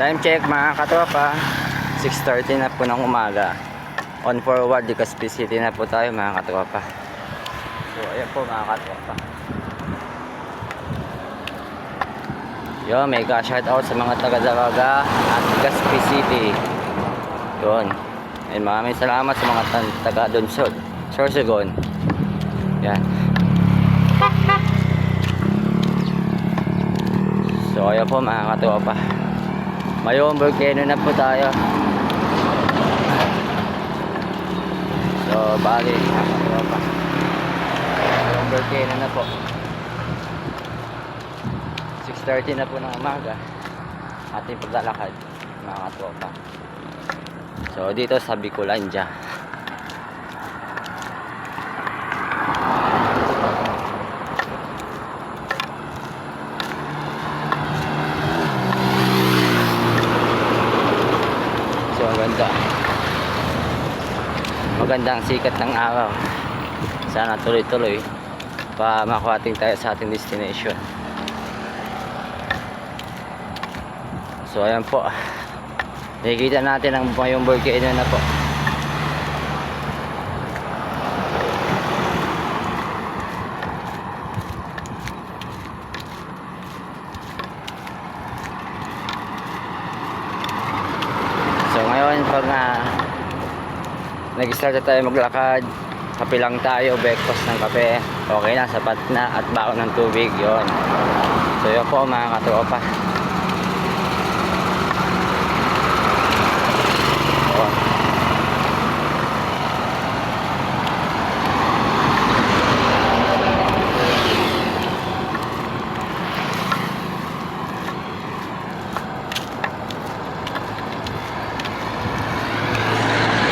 Time check mga katropa, 6:30 na po ng umaga. On forward, Legazpi City na po tayo mga katropa. So ayan po mga katropa. Yo, mega shout out sa mga taga-Daraga at Legazpi City. Yun. And maraming salamat sa mga taga doon Sorsogon. Yan. So ayan po mga katropa. Mayong volcano na po tayo. So bali mga katropa, mayong volcano na po. 6:30 na po ng umaga. Ating paglalakad mga katropa. So dito sa Bicolandia. So magandang sikat ng araw. Sana tuloy-tuloy pa makarating tayo sa ating destination. So ayan po, nakikita natin ang mayong volcano na po. So ngayon pag nag-start na tayo maglakad, kape lang tayo, breakfast ng kape, okay na, sapat na, at baon ng tubig, yon. So yun po mga katropa.